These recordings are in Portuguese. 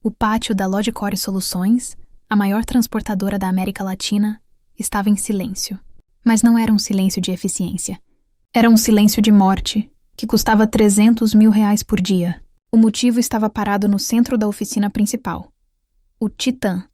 O pátio da Logicor Soluções, a maior transportadora da América Latina, estava em silêncio. Mas não era um silêncio de eficiência. Era um silêncio de morte, que custava R$300 mil por dia. O motivo estava parado no centro da oficina principal. O Titan,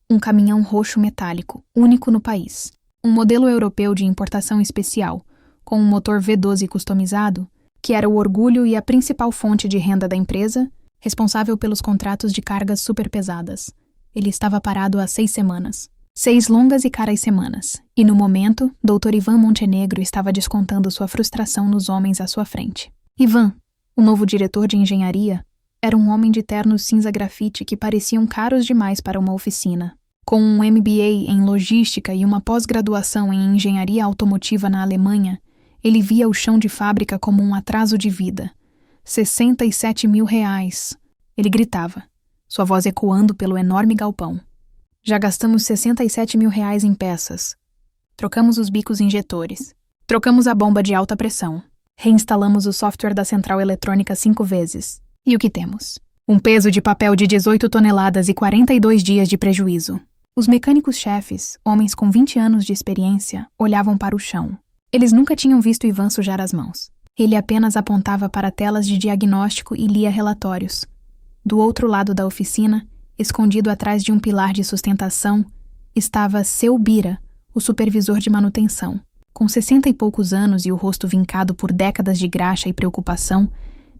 um caminhão roxo metálico, único no país. Um modelo europeu de importação especial, com um motor V12 customizado, que era o orgulho e a principal fonte de renda da empresa, responsável pelos contratos de cargas superpesadas. Ele estava parado há 6 semanas. 6 longas e caras semanas. E no momento, Dr. Ivan Montenegro estava descontando sua frustração nos homens à sua frente. Ivan, o novo diretor de engenharia, era um homem de ternos cinza grafite que pareciam caros demais para uma oficina. Com um MBA em logística e uma pós-graduação em engenharia automotiva na Alemanha, ele via o chão de fábrica como um atraso de vida. R$67 mil. Ele gritava, sua voz ecoando pelo enorme galpão. Já gastamos R$67 mil em peças. Trocamos os bicos injetores. Trocamos a bomba de alta pressão. Reinstalamos o software da central eletrônica 5 vezes. E o que temos? Um peso de papel de 18 toneladas e 42 dias de prejuízo. Os mecânicos-chefes, homens com 20 anos de experiência, olhavam para o chão. Eles nunca tinham visto Ivan sujar as mãos. Ele apenas apontava para telas de diagnóstico e lia relatórios. Do outro lado da oficina, escondido atrás de um pilar de sustentação, estava Seu Bira, o supervisor de manutenção. Com 60 e poucos anos e o rosto vincado por décadas de graxa e preocupação,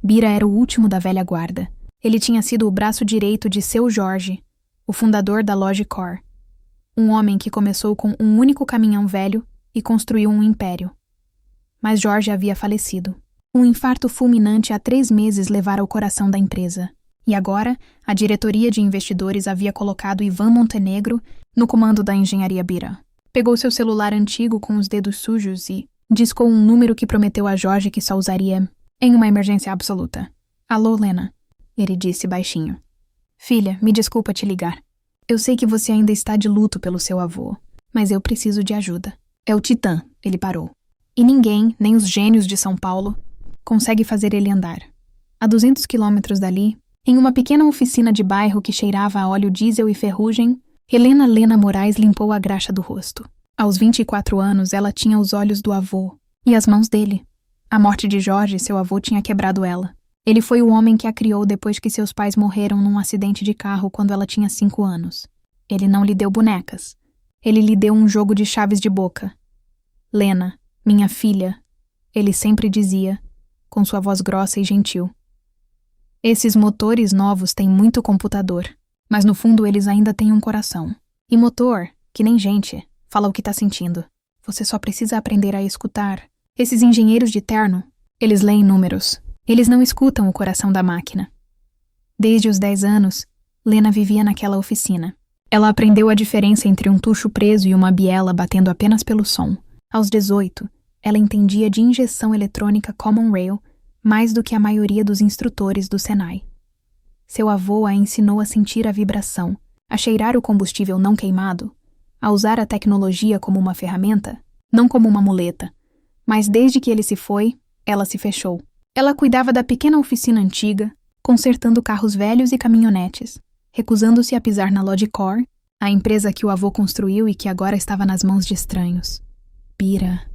Bira era o último da velha guarda. Ele tinha sido o braço direito de Seu Jorge, o fundador da Logicor. Um homem que começou com um único caminhão velho e construiu um império. Mas Jorge havia falecido. Um infarto fulminante há 3 meses levara o coração da empresa. E agora, a diretoria de investidores havia colocado Ivan Montenegro no comando da engenharia Bira. Pegou seu celular antigo com os dedos sujos e discou um número que prometeu a Jorge que só usaria em uma emergência absoluta. Alô, Lena, ele disse baixinho. Filha, me desculpa te ligar. Eu sei que você ainda está de luto pelo seu avô, mas eu preciso de ajuda. É o Titã, ele parou. E ninguém, nem os gênios de São Paulo, consegue fazer ele andar. A 200 quilômetros dali, em uma pequena oficina de bairro que cheirava a óleo diesel e ferrugem, Helena Lena Moraes limpou a graxa do rosto. Aos 24 anos, ela tinha os olhos do avô e as mãos dele. A morte de Jorge, seu avô, tinha quebrado ela. Ele foi o homem que a criou depois que seus pais morreram num acidente de carro quando ela tinha 5 anos. Ele não lhe deu bonecas. Ele lhe deu um jogo de chaves de boca. Lena, minha filha, ele sempre dizia, com sua voz grossa e gentil. Esses motores novos têm muito computador, mas no fundo eles ainda têm um coração. E motor, que nem gente, fala o que tá sentindo. Você só precisa aprender a escutar. Esses engenheiros de terno, eles leem números. Eles não escutam o coração da máquina. Desde os 10 anos, Lena vivia naquela oficina. Ela aprendeu a diferença entre um tucho preso e uma biela batendo apenas pelo som. Aos 18, ela entendia de injeção eletrônica Common Rail mais do que a maioria dos instrutores do Senai. Seu avô a ensinou a sentir a vibração, a cheirar o combustível não queimado, a usar a tecnologia como uma ferramenta, não como uma muleta. Mas desde que ele se foi, ela se fechou. Ela cuidava da pequena oficina antiga, consertando carros velhos e caminhonetes, recusando-se a pisar na Logicor, a empresa que o avô construiu e que agora estava nas mãos de estranhos. Bira.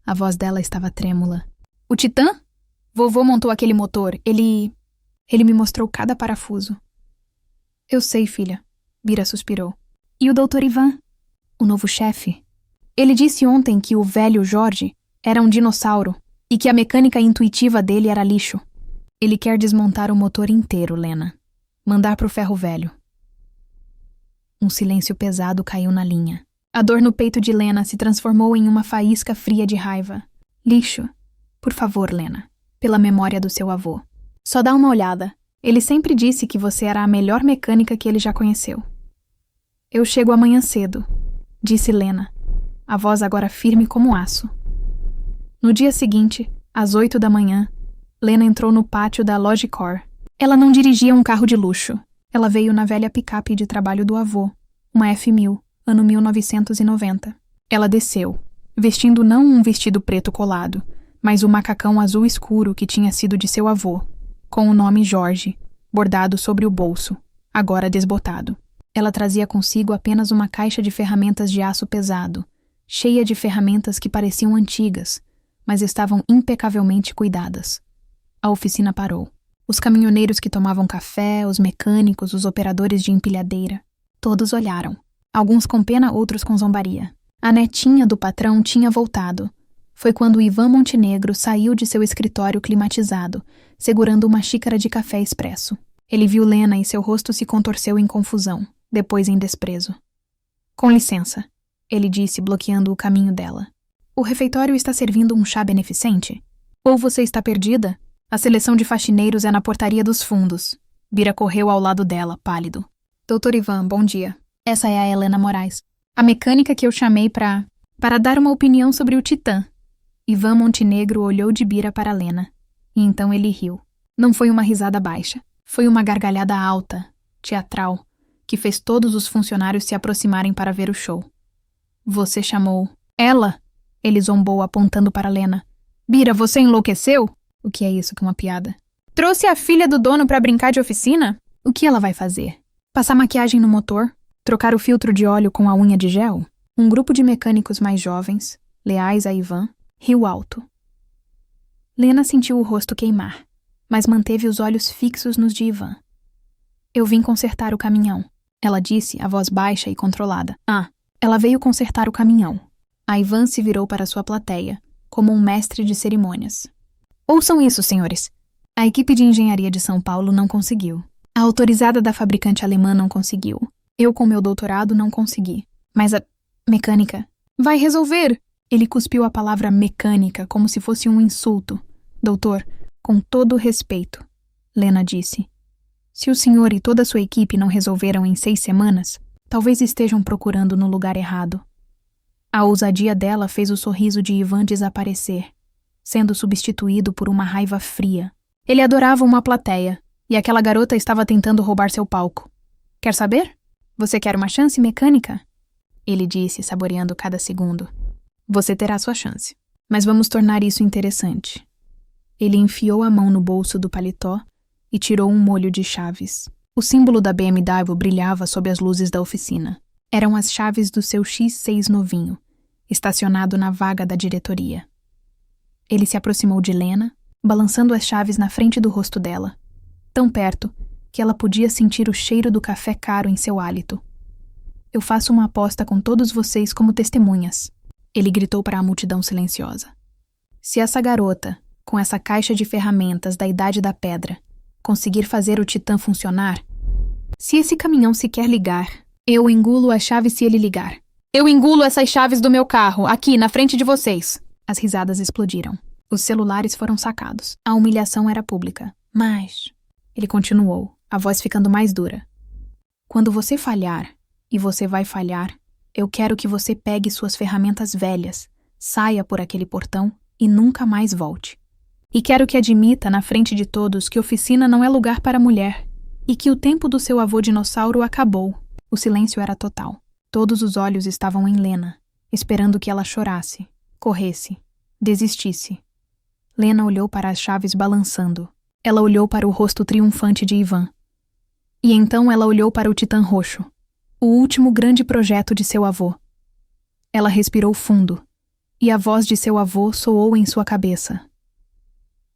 A voz dela estava trêmula. O Titã? Vovô montou aquele motor. Ele me mostrou cada parafuso. Eu sei, filha. Bira suspirou. E o Dr. Ivan? O novo chefe? Ele disse ontem que o velho Jorge era um dinossauro e que a mecânica intuitiva dele era lixo. Ele quer desmontar o motor inteiro, Lena. Mandar pro ferro velho. Um silêncio pesado caiu na linha. A dor no peito de Lena se transformou em uma faísca fria de raiva. Lixo. Por favor, Lena. Pela memória do seu avô. Só dá uma olhada. Ele sempre disse que você era a melhor mecânica que ele já conheceu. Eu chego amanhã cedo, disse Lena, a voz agora firme como aço. No dia seguinte, às 8 da manhã, Lena entrou no pátio da Logicor. Ela não dirigia um carro de luxo. Ela veio na velha picape de trabalho do avô, uma F1000, ano 1990. Ela desceu, vestindo não um vestido preto colado, mas o macacão azul escuro que tinha sido de seu avô, com o nome Jorge, bordado sobre o bolso, agora desbotado. Ela trazia consigo apenas uma caixa de ferramentas de aço pesado, cheia de ferramentas que pareciam antigas, mas estavam impecavelmente cuidadas. A oficina parou. Os caminhoneiros que tomavam café, os mecânicos, os operadores de empilhadeira, todos olharam. Alguns com pena, outros com zombaria. A netinha do patrão tinha voltado. Foi quando Ivan Montenegro saiu de seu escritório climatizado, segurando uma xícara de café expresso. Ele viu Lena e seu rosto se contorceu em confusão, depois em desprezo. Com licença, ele disse, bloqueando o caminho dela. O refeitório está servindo um chá beneficente? Ou você está perdida? A seleção de faxineiros é na portaria dos fundos. Bira correu ao lado dela, pálido. Doutor Ivan, bom dia. Essa é a Helena Moraes. A mecânica que eu chamei para dar uma opinião sobre o Titã. Ivan Montenegro olhou de Bira para Lena. E então ele riu. Não foi uma risada baixa. Foi uma gargalhada alta, teatral, que fez todos os funcionários se aproximarem para ver o show. Você chamou... Ela? Ele zombou apontando para Lena. Bira, você enlouqueceu? O que é isso que uma piada? Trouxe a filha do dono para brincar de oficina? O que ela vai fazer? Passar maquiagem no motor? Trocar o filtro de óleo com a unha de gel? Um grupo de mecânicos mais jovens, leais a Ivan, riu alto. Lena sentiu o rosto queimar, mas manteve os olhos fixos nos de Ivan. Eu vim consertar o caminhão, ela disse, a voz baixa e controlada. Ela veio consertar o caminhão. A Ivan se virou para sua plateia, como um mestre de cerimônias. Ouçam isso, senhores. A equipe de engenharia de São Paulo não conseguiu. A autorizada da fabricante alemã não conseguiu. Eu, com meu doutorado, não consegui. Mas a mecânica vai resolver! Ele cuspiu a palavra mecânica como se fosse um insulto. Doutor, com todo respeito, Lena disse. Se o senhor e toda a sua equipe não resolveram em 6 semanas, talvez estejam procurando no lugar errado. A ousadia dela fez o sorriso de Ivan desaparecer, sendo substituído por uma raiva fria. Ele adorava uma plateia, e aquela garota estava tentando roubar seu palco. Quer saber? Você quer uma chance mecânica? Ele disse, saboreando cada segundo. Você terá sua chance, mas vamos tornar isso interessante. Ele enfiou a mão no bolso do paletó e tirou um molho de chaves. O símbolo da BMW brilhava sob as luzes da oficina. Eram as chaves do seu X6 novinho, estacionado na vaga da diretoria. Ele se aproximou de Lena, balançando as chaves na frente do rosto dela, tão perto que ela podia sentir o cheiro do café caro em seu hálito. Eu faço uma aposta com todos vocês como testemunhas, ele gritou para a multidão silenciosa. Se essa garota, com essa caixa de ferramentas da Idade da Pedra, conseguir fazer o Titã funcionar, se esse caminhão sequer ligar, eu engulo as chaves se ele ligar. Eu engulo essas chaves do meu carro, aqui, na frente de vocês. As risadas explodiram. Os celulares foram sacados. A humilhação era pública. Mas... Ele continuou, a voz ficando mais dura. Quando você falhar, e você vai falhar, eu quero que você pegue suas ferramentas velhas, saia por aquele portão e nunca mais volte. E quero que admita na frente de todos que oficina não é lugar para mulher e que o tempo do seu avô dinossauro acabou. O silêncio era total. Todos os olhos estavam em Lena, esperando que ela chorasse, corresse, desistisse. Lena olhou para as chaves balançando. Ela olhou para o rosto triunfante de Ivan. E então ela olhou para o Titã Roxo, o último grande projeto de seu avô. Ela respirou fundo, e a voz de seu avô soou em sua cabeça.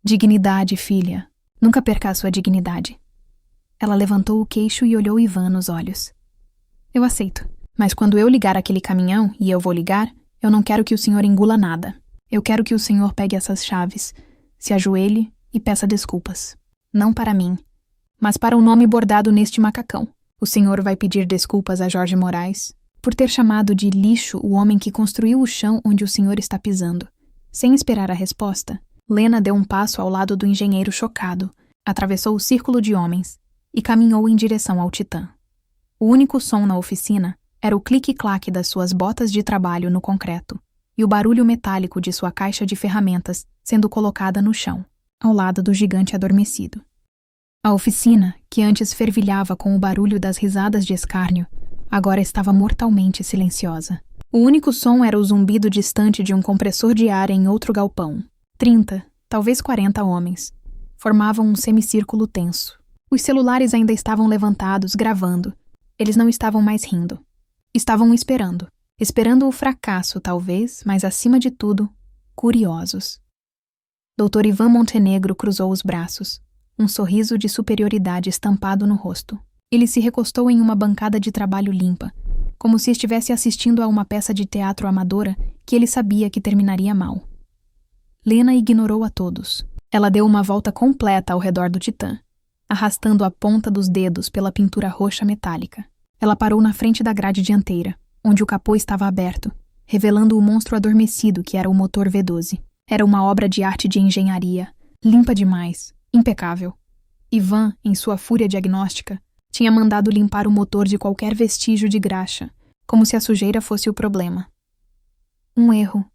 Dignidade, filha. Nunca perca a sua dignidade. Ela levantou o queixo e olhou Ivan nos olhos. Eu aceito, mas quando eu ligar aquele caminhão, e eu vou ligar, eu não quero que o senhor engula nada. Eu quero que o senhor pegue essas chaves, se ajoelhe e peça desculpas. Não para mim, mas para o nome bordado neste macacão. O senhor vai pedir desculpas a Jorge Moraes por ter chamado de lixo o homem que construiu o chão onde o senhor está pisando. Sem esperar a resposta, Lena deu um passo ao lado do engenheiro chocado, atravessou o círculo de homens e caminhou em direção ao Titã. O único som na oficina era o clique-claque das suas botas de trabalho no concreto e o barulho metálico de sua caixa de ferramentas sendo colocada no chão, ao lado do gigante adormecido. A oficina, que antes fervilhava com o barulho das risadas de escárnio, agora estava mortalmente silenciosa. O único som era o zumbido distante de um compressor de ar em outro galpão. 30, talvez 40 homens formavam um semicírculo tenso. Os celulares ainda estavam levantados, gravando. Eles não estavam mais rindo. Estavam esperando. Esperando o fracasso, talvez, mas acima de tudo, curiosos. Dr. Ivan Montenegro cruzou os braços, um sorriso de superioridade estampado no rosto. Ele se recostou em uma bancada de trabalho limpa, como se estivesse assistindo a uma peça de teatro amadora que ele sabia que terminaria mal. Lena ignorou a todos. Ela deu uma volta completa ao redor do Titã, arrastando a ponta dos dedos pela pintura roxa metálica. Ela parou na frente da grade dianteira, onde o capô estava aberto, revelando o monstro adormecido que era o motor V12. Era uma obra de arte de engenharia, limpa demais, impecável. Ivan, em sua fúria diagnóstica, tinha mandado limpar o motor de qualquer vestígio de graxa, como se a sujeira fosse o problema. Um erro,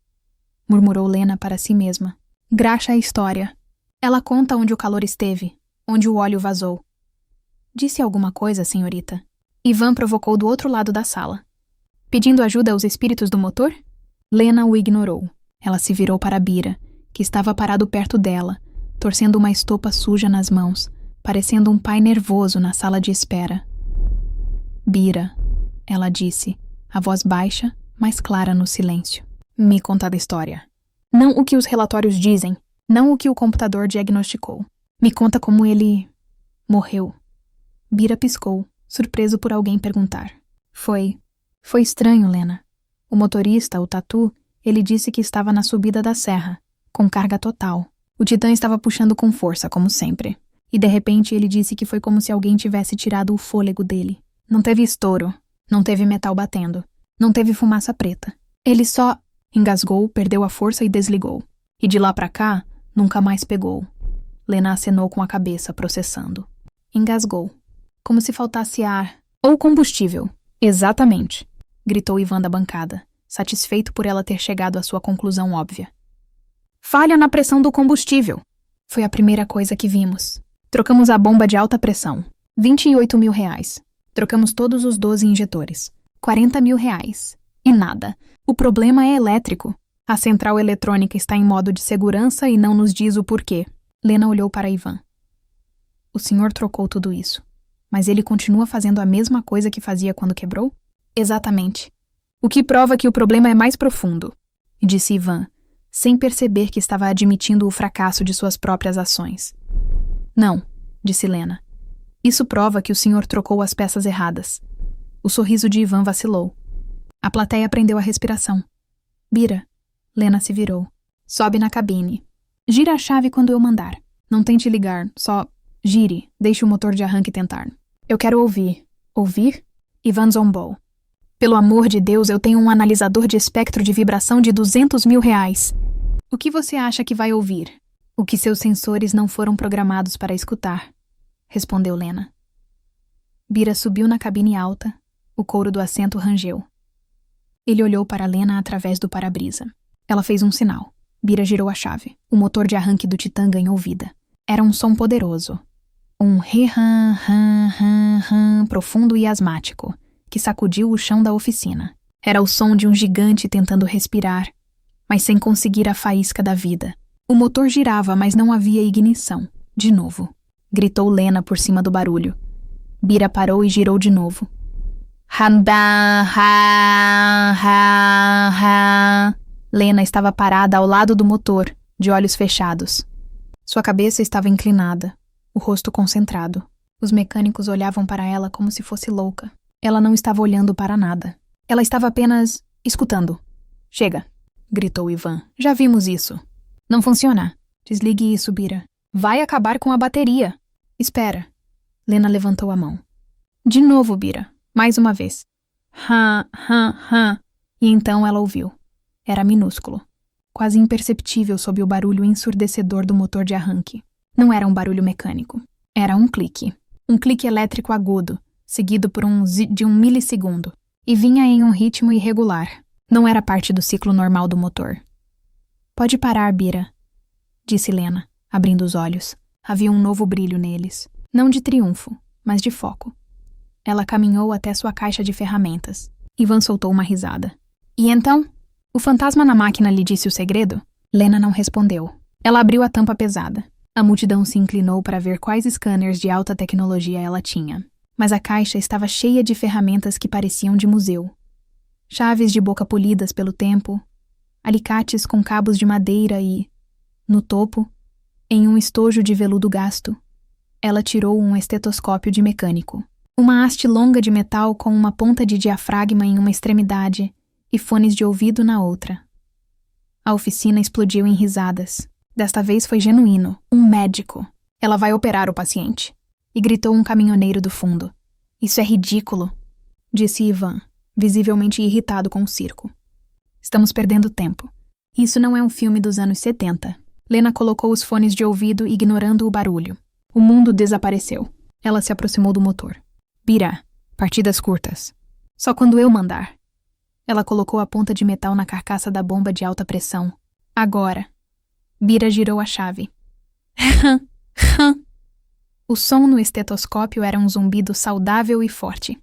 murmurou Lena para si mesma. Graxa é história. Ela conta onde o calor esteve, onde o óleo vazou. Disse alguma coisa, senhorita? Ivan provocou do outro lado da sala. Pedindo ajuda aos espíritos do motor? Lena o ignorou. Ela se virou para Bira, que estava parado perto dela, torcendo uma estopa suja nas mãos, parecendo um pai nervoso na sala de espera. Bira, ela disse, a voz baixa, mas clara no silêncio. Me conta da história. Não o que os relatórios dizem, não o que o computador diagnosticou. Me conta como ele morreu. Bira piscou, surpreso por alguém perguntar. Foi estranho, Lena. O motorista, o Tatu, ele disse que estava na subida da serra, com carga total. O Titã estava puxando com força, como sempre. E de repente ele disse que foi como se alguém tivesse tirado o fôlego dele. Não teve estouro, não teve metal batendo, não teve fumaça preta. Ele só engasgou, perdeu a força e desligou. E de lá pra cá, nunca mais pegou. Lena acenou com a cabeça, processando. Engasgou. Como se faltasse ar. Ou combustível. Exatamente, gritou Ivan da bancada, satisfeito por ela ter chegado à sua conclusão óbvia. Falha na pressão do combustível. Foi a primeira coisa que vimos. Trocamos a bomba de alta pressão. R$28 mil. Trocamos todos os 12 injetores. R$40 mil. E nada. O problema é elétrico. A central eletrônica está em modo de segurança e não nos diz o porquê. Lena olhou para Ivan. O senhor trocou tudo isso. Mas ele continua fazendo a mesma coisa que fazia quando quebrou? Exatamente. O que prova que o problema é mais profundo, disse Ivan, sem perceber que estava admitindo o fracasso de suas próprias ações. Não, disse Lena. Isso prova que o senhor trocou as peças erradas. O sorriso de Ivan vacilou. A plateia prendeu a respiração. Bira. Lena se virou. Sobe na cabine. Gira a chave quando eu mandar. Não tente ligar, só gire, deixe o motor de arranque tentar. Eu quero ouvir. Ouvir? Ivan zombou. Pelo amor de Deus, eu tenho um analisador de espectro de vibração de R$200 mil. O que você acha que vai ouvir? O que seus sensores não foram programados para escutar, respondeu Lena. Bira subiu na cabine alta, o couro do assento rangeu. Ele olhou para Lena através do para-brisa. Ela fez um sinal. Bira girou a chave. O motor de arranque do Titã ganhou vida. Era um som poderoso. Um re-ram profundo e asmático, que sacudiu o chão da oficina. Era o som de um gigante tentando respirar, mas sem conseguir a faísca da vida. O motor girava, mas não havia ignição. De novo. Gritou Lena por cima do barulho. Bira parou e girou de novo. Lena estava parada ao lado do motor, de olhos fechados. Sua cabeça estava inclinada, o rosto concentrado. Os mecânicos olhavam para ela como se fosse louca. Ela não estava olhando para nada. Ela estava apenas escutando. Chega, gritou Ivan. Já vimos isso. Não funciona. Desligue isso, Bira. Vai acabar com a bateria. Espera. Lena levantou a mão. De novo, Bira. Mais uma vez. E então ela ouviu. Era minúsculo. Quase imperceptível sob o barulho ensurdecedor do motor de arranque. Não era um barulho mecânico. Era um clique. Um clique elétrico agudo, seguido por de um milissegundo. E vinha em um ritmo irregular. Não era parte do ciclo normal do motor. Pode parar, Bira, disse Lena, abrindo os olhos. Havia um novo brilho neles. Não de triunfo, mas de foco. Ela caminhou até sua caixa de ferramentas. Ivan soltou uma risada. E então? O fantasma na máquina lhe disse o segredo? Lena não respondeu. Ela abriu a tampa pesada. A multidão se inclinou para ver quais scanners de alta tecnologia ela tinha. Mas a caixa estava cheia de ferramentas que pareciam de museu. Chaves de boca polidas pelo tempo, alicates com cabos de madeira e, no topo, em um estojo de veludo gasto, ela tirou um estetoscópio de mecânico. Uma haste longa de metal com uma ponta de diafragma em uma extremidade e fones de ouvido na outra. A oficina explodiu em risadas. Desta vez foi genuíno, um médico. Ela vai operar o paciente. E gritou um caminhoneiro do fundo. Isso é ridículo, disse Ivan, visivelmente irritado com o circo. Estamos perdendo tempo. Isso não é um filme dos anos 70. Lena colocou os fones de ouvido, ignorando o barulho. O mundo desapareceu. Ela se aproximou do motor. Bira, partidas curtas. Só quando eu mandar. Ela colocou a ponta de metal na carcaça da bomba de alta pressão. Agora. Bira girou a chave. O som no estetoscópio era um zumbido saudável e forte.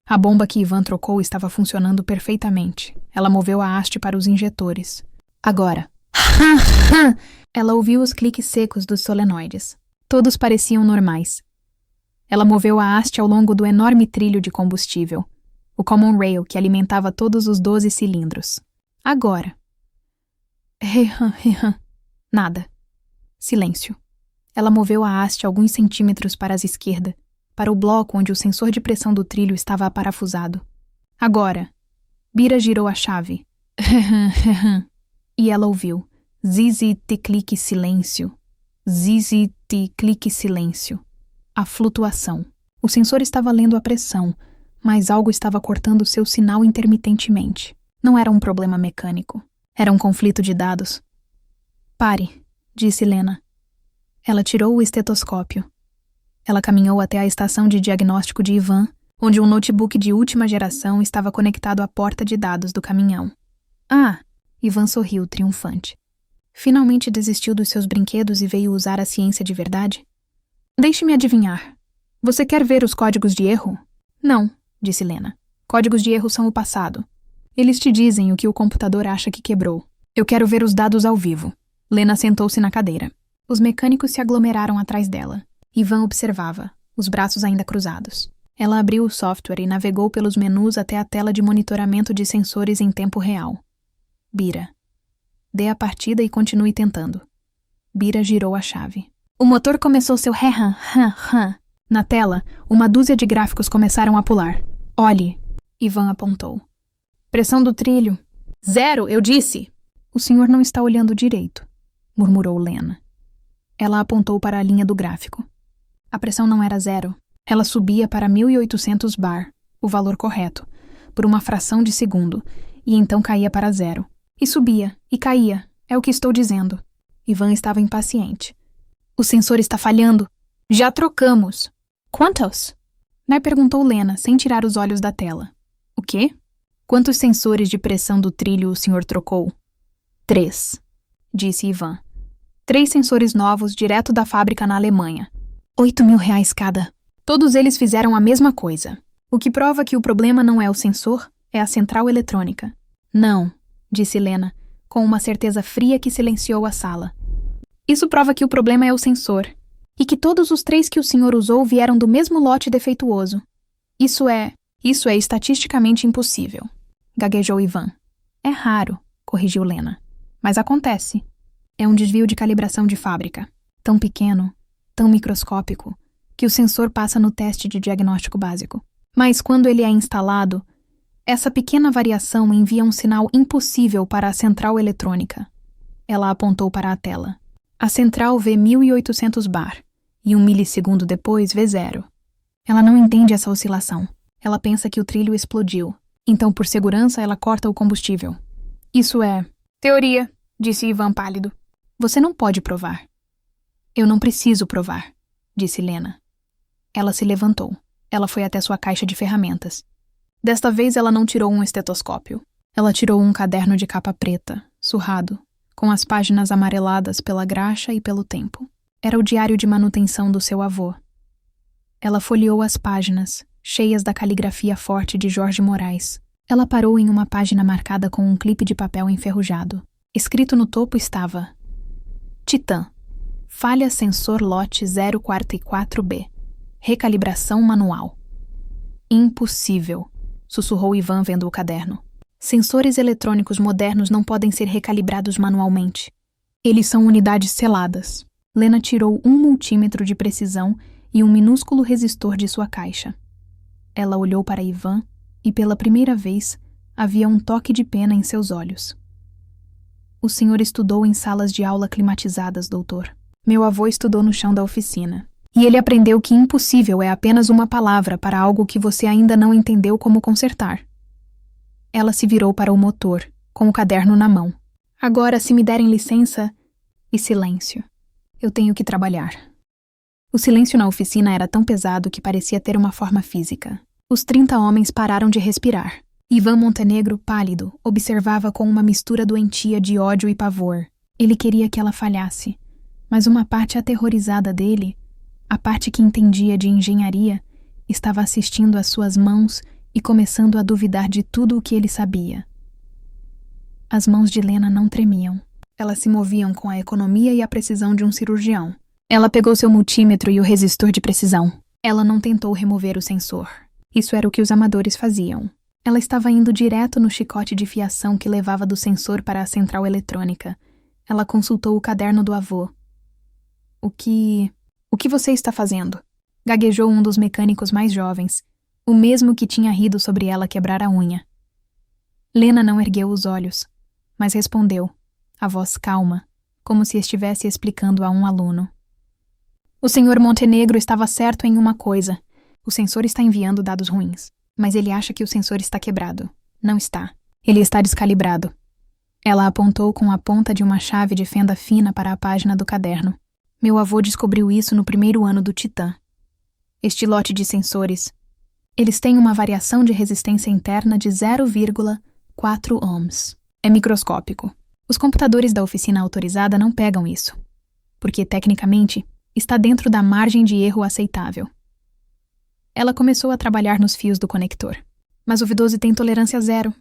A bomba que Ivan trocou estava funcionando perfeitamente. Ela moveu a haste para os injetores. Agora. Ela ouviu os cliques secos dos solenoides. Todos pareciam normais. Ela moveu a haste ao longo do enorme trilho de combustível, o common rail que alimentava todos os 12 cilindros. Agora. Nada. Silêncio. Ela moveu a haste alguns centímetros para a esquerda, para o bloco onde o sensor de pressão do trilho estava aparafusado. Agora. Bira girou a chave. E ela ouviu. Zizi-te-clique silêncio. Zizi-te-clique silêncio. A flutuação. O sensor estava lendo a pressão, mas algo estava cortando seu sinal intermitentemente. Não era um problema mecânico. Era um conflito de dados. Pare, disse Lena. Ela tirou o estetoscópio. Ela caminhou até a estação de diagnóstico de Ivan, onde um notebook de última geração estava conectado à porta de dados do caminhão. Ah! Ivan sorriu, triunfante. Finalmente desistiu dos seus brinquedos e veio usar a ciência de verdade? Deixe-me adivinhar. Você quer ver os códigos de erro? Não, disse Lena. Códigos de erro são o passado. Eles te dizem o que o computador acha que quebrou. Eu quero ver os dados ao vivo. Lena sentou-se na cadeira. Os mecânicos se aglomeraram atrás dela. Ivan observava, os braços ainda cruzados. Ela abriu o software e navegou pelos menus até a tela de monitoramento de sensores em tempo real. Bira. Dê a partida e continue tentando. Bira girou a chave. O motor começou seu ré-ram. Na tela, uma dúzia de gráficos começaram a pular. Olhe. Ivan apontou. Pressão do trilho. 0, eu disse. O senhor não está olhando direito, murmurou Lena. Ela apontou para a linha do gráfico. A pressão não era 0. Ela subia para 1800 bar, o valor correto, por uma fração de segundo, e então caía para 0. E subia, e caía, é o que estou dizendo. Ivan estava impaciente. O sensor está falhando. Já trocamos. Quantos? Nai perguntou Lena, sem tirar os olhos da tela. O quê? Quantos sensores de pressão do trilho o senhor trocou? 3, disse Ivan. 3 sensores novos direto da fábrica na Alemanha. 8.000 cada. Todos eles fizeram a mesma coisa. O que prova que o problema não é o sensor, é a central eletrônica. Não, disse Lena, com uma certeza fria que silenciou a sala. Isso prova que o problema é o sensor, e que todos os 3 que o senhor usou vieram do mesmo lote defeituoso. Isso é estatisticamente impossível, gaguejou Ivan. É raro, corrigiu Lena, mas acontece. É um desvio de calibração de fábrica, tão pequeno, tão microscópico, que o sensor passa no teste de diagnóstico básico. Mas quando ele é instalado, essa pequena variação envia um sinal impossível para a central eletrônica. Ela apontou para a tela. A central vê 1800 bar, e 1 milissegundo depois vê 0. Ela não entende essa oscilação. Ela pensa que o trilho explodiu. Então, por segurança, ela corta o combustível. Isso é teoria, disse Ivan pálido. Você não pode provar. Eu não preciso provar, disse Lena. Ela se levantou. Ela foi até sua caixa de ferramentas. Desta vez ela não tirou um estetoscópio. Ela tirou um caderno de capa preta, surrado, com as páginas amareladas pela graxa e pelo tempo. Era o diário de manutenção do seu avô. Ela folheou as páginas, cheias da caligrafia forte de Jorge Moraes. Ela parou em uma página marcada com um clipe de papel enferrujado. Escrito no topo estava: Titã. Falha sensor lote 044B. Recalibração manual. Impossível, sussurrou Ivan vendo o caderno. Sensores eletrônicos modernos não podem ser recalibrados manualmente. Eles são unidades seladas. Lena tirou um multímetro de precisão e um minúsculo resistor de sua caixa. Ela olhou para Ivan e, pela primeira vez, havia um toque de pena em seus olhos. O senhor estudou em salas de aula climatizadas, doutor. Meu avô estudou no chão da oficina. E ele aprendeu que impossível é apenas uma palavra para algo que você ainda não entendeu como consertar. Ela se virou para o motor, com o caderno na mão. Agora, se me derem licença... E silêncio. Eu tenho que trabalhar. O silêncio na oficina era tão pesado que parecia ter uma forma física. Os 30 homens pararam de respirar. Ivan Montenegro, pálido, observava com uma mistura doentia de ódio e pavor. Ele queria que ela falhasse, mas uma parte aterrorizada dele, a parte que entendia de engenharia, estava assistindo às suas mãos e começando a duvidar de tudo o que ele sabia. As mãos de Lena não tremiam. Elas se moviam com a economia e a precisão de um cirurgião. Ela pegou seu multímetro e o resistor de precisão. Ela não tentou remover o sensor. Isso era o que os amadores faziam. Ela estava indo direto no chicote de fiação que levava do sensor para a central eletrônica. Ela consultou o caderno do avô. O que você está fazendo? Gaguejou um dos mecânicos mais jovens, o mesmo que tinha rido sobre ela quebrar a unha. Lena não ergueu os olhos, mas respondeu, a voz calma, como se estivesse explicando a um aluno. O senhor Montenegro estava certo em uma coisa. O sensor está enviando dados ruins, mas ele acha que o sensor está quebrado. Não está. Ele está descalibrado. Ela apontou com a ponta de uma chave de fenda fina para a página do caderno. Meu avô descobriu isso no primeiro ano do Titã. Este lote de sensores, eles têm uma variação de resistência interna de 0,4 ohms. É microscópico. Os computadores da oficina autorizada não pegam isso, porque, tecnicamente, está dentro da margem de erro aceitável. Ela começou a trabalhar nos fios do conector. Mas o V12 tem tolerância zero.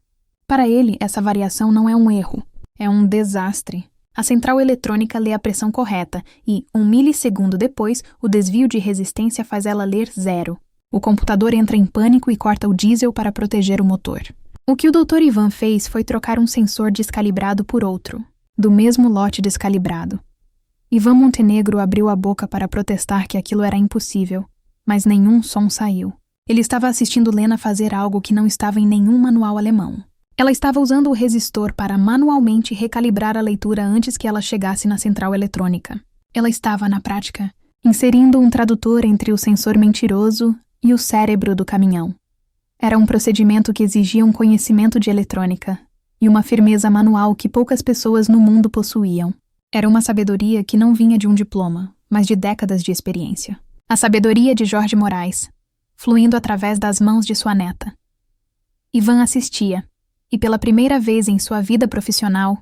Para ele, essa variação não é um erro, é um desastre. A central eletrônica lê a pressão correta e, 1 milissegundo depois, o desvio de resistência faz ela ler 0. O computador entra em pânico e corta o diesel para proteger o motor. O que o Dr. Ivan fez foi trocar um sensor descalibrado por outro, do mesmo lote descalibrado. Ivan Montenegro abriu a boca para protestar que aquilo era impossível, mas nenhum som saiu. Ele estava assistindo Lena fazer algo que não estava em nenhum manual alemão. Ela estava usando o resistor para manualmente recalibrar a leitura antes que ela chegasse na central eletrônica. Ela estava, na prática, inserindo um tradutor entre o sensor mentiroso e o cérebro do caminhão. Era um procedimento que exigia um conhecimento de eletrônica e uma firmeza manual que poucas pessoas no mundo possuíam. Era uma sabedoria que não vinha de um diploma, mas de décadas de experiência. A sabedoria de Jorge Moraes, fluindo através das mãos de sua neta. Ivan assistia, e pela primeira vez em sua vida profissional,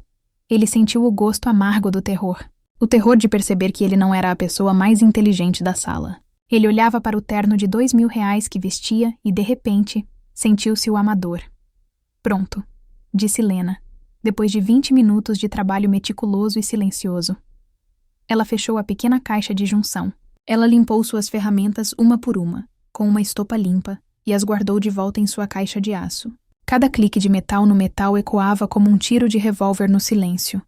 ele sentiu o gosto amargo do terror. O terror de perceber que ele não era a pessoa mais inteligente da sala. Ele olhava para o terno de R$2.000 que vestia e, de repente, sentiu-se o amador. Pronto, disse Lena, depois de 20 minutos de trabalho meticuloso e silencioso. Ela fechou a pequena caixa de junção. Ela limpou suas ferramentas uma por uma, com uma estopa limpa, e as guardou de volta em sua caixa de aço. Cada clique de metal no metal ecoava como um tiro de revólver no silêncio.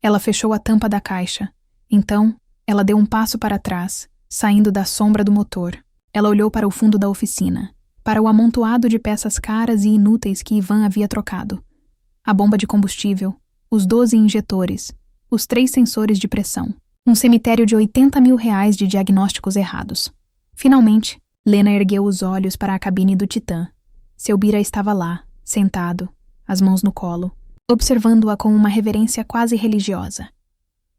Ela fechou a tampa da caixa. Então, ela deu um passo para trás, saindo da sombra do motor. Ela olhou para o fundo da oficina, para o amontoado de peças caras e inúteis que Ivan havia trocado. A bomba de combustível, os 12 injetores, os 3 sensores de pressão, um cemitério de R$80.000 de diagnósticos errados. Finalmente, Lena ergueu os olhos para a cabine do Titã. Seu Bira estava lá, sentado, as mãos no colo, observando-a com uma reverência quase religiosa.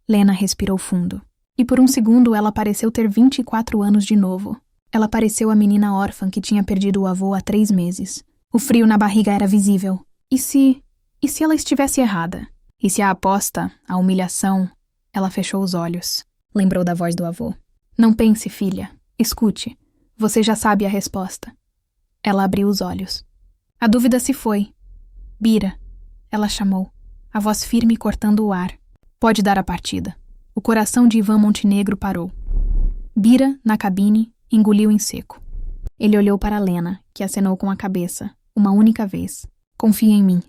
Lena respirou fundo. E por um segundo ela pareceu ter 24 anos de novo. Ela pareceu a menina órfã que tinha perdido o avô há 3 meses. O frio na barriga era visível. E se ela estivesse errada? E se a aposta, a humilhação... Ela fechou os olhos. Lembrou da voz do avô. Não pense, filha. Escute. Você já sabe a resposta. Ela abriu os olhos. A dúvida se foi. Bira, ela chamou, a voz firme cortando o ar. Pode dar a partida. O coração de Ivan Montenegro parou. Bira, na cabine, engoliu em seco. Ele olhou para Lena, que acenou com a cabeça, uma única vez. Confia em mim.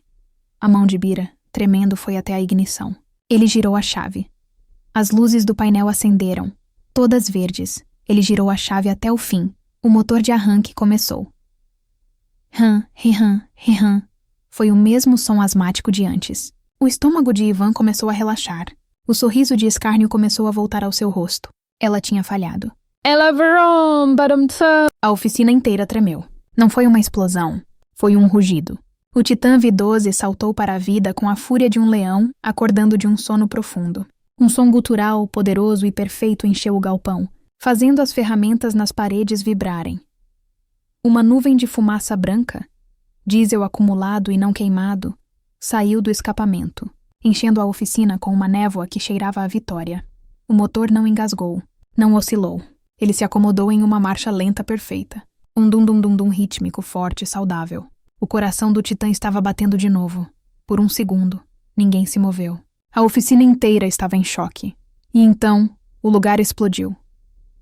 A mão de Bira, tremendo, foi até a ignição. Ele girou a chave. As luzes do painel acenderam, todas verdes. Ele girou a chave até o fim. O motor de arranque começou. Ram, rirram, rirram. Foi o mesmo som asmático de antes. O estômago de Ivan começou a relaxar. O sorriso de escárnio começou a voltar ao seu rosto. Ela tinha falhado. A oficina inteira tremeu. Não foi uma explosão. Foi um rugido. O Titã V12 saltou para a vida com a fúria de um leão, acordando de um sono profundo. Um som gutural, poderoso e perfeito encheu o galpão, fazendo as ferramentas nas paredes vibrarem. Uma nuvem de fumaça branca, diesel acumulado e não queimado, saiu do escapamento, enchendo a oficina com uma névoa que cheirava a vitória. O motor não engasgou, não oscilou. Ele se acomodou em uma marcha lenta perfeita. Um dum-dum-dum-dum rítmico, forte, saudável. O coração do Titã estava batendo de novo. Por um segundo, ninguém se moveu. A oficina inteira estava em choque. E então, o lugar explodiu.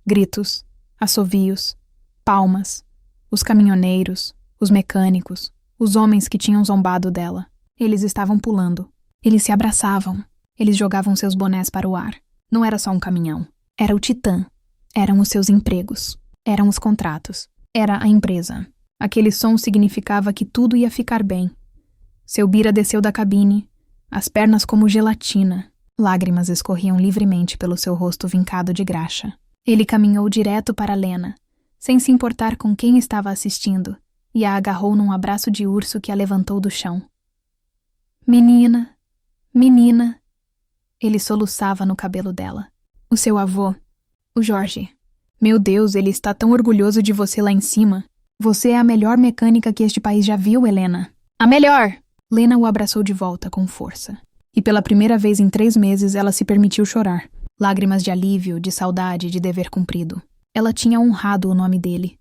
Gritos, assovios, palmas. Os caminhoneiros, os mecânicos, os homens que tinham zombado dela. Eles estavam pulando. Eles se abraçavam. Eles jogavam seus bonés para o ar. Não era só um caminhão. Era o Titã. Eram os seus empregos. Eram os contratos. Era a empresa. Aquele som significava que tudo ia ficar bem. Seu Bira desceu da cabine, as pernas como gelatina. Lágrimas escorriam livremente pelo seu rosto vincado de graxa. Ele caminhou direto para Lena, sem se importar com quem estava assistindo, e a agarrou num abraço de urso que a levantou do chão. Menina, menina. Ele soluçava no cabelo dela. O seu avô, o Jorge. Meu Deus, ele está tão orgulhoso de você lá em cima. Você é a melhor mecânica que este país já viu, Helena. A melhor! Lena o abraçou de volta com força. E pela primeira vez em 3 meses ela se permitiu chorar. Lágrimas de alívio, de saudade, de dever cumprido. Ela tinha honrado o nome dele.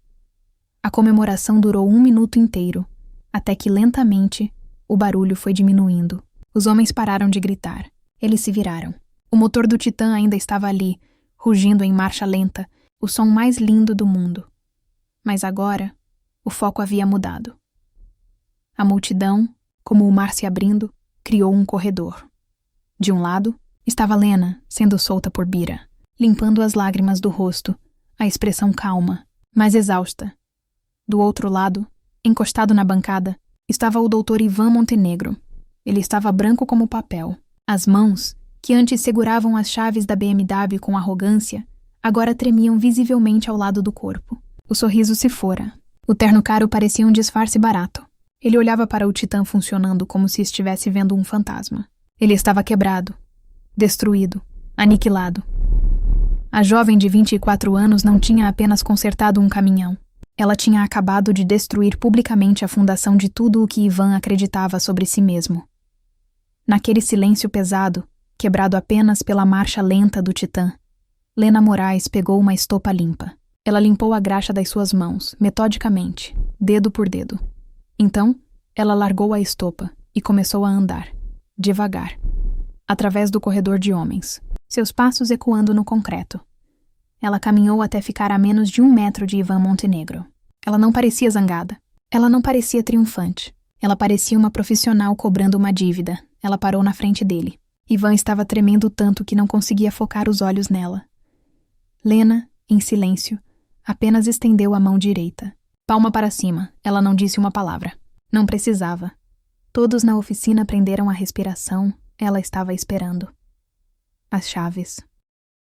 A comemoração durou 1 minuto inteiro, até que lentamente o barulho foi diminuindo. Os homens pararam de gritar. Eles se viraram. O motor do Titã ainda estava ali, rugindo em marcha lenta, o som mais lindo do mundo. Mas agora, o foco havia mudado. A multidão, como o mar se abrindo, criou um corredor. De um lado, estava Lena, sendo solta por Bira, limpando as lágrimas do rosto, a expressão calma, mas exausta. Do outro lado, encostado na bancada, estava o Dr. Ivan Montenegro. Ele estava branco como papel. As mãos, que antes seguravam as chaves da BMW com arrogância, agora tremiam visivelmente ao lado do corpo. O sorriso se fora. O terno caro parecia um disfarce barato. Ele olhava para o Titã funcionando como se estivesse vendo um fantasma. Ele estava quebrado, destruído, aniquilado. A jovem de 24 anos não tinha apenas consertado um caminhão. Ela tinha acabado de destruir publicamente a fundação de tudo o que Ivan acreditava sobre si mesmo. Naquele silêncio pesado, quebrado apenas pela marcha lenta do Titã, Lena Moraes pegou uma estopa limpa. Ela limpou a graxa das suas mãos, metodicamente, dedo por dedo. Então, ela largou a estopa e começou a andar, devagar, através do corredor de homens, seus passos ecoando no concreto. Ela caminhou até ficar a menos de 1 metro de Ivan Montenegro. Ela não parecia zangada. Ela não parecia triunfante. Ela parecia uma profissional cobrando uma dívida. Ela parou na frente dele. Ivan estava tremendo tanto que não conseguia focar os olhos nela. Lena, em silêncio, apenas estendeu a mão direita. Palma para cima. Ela não disse uma palavra. Não precisava. Todos na oficina prenderam a respiração. Ela estava esperando. As chaves.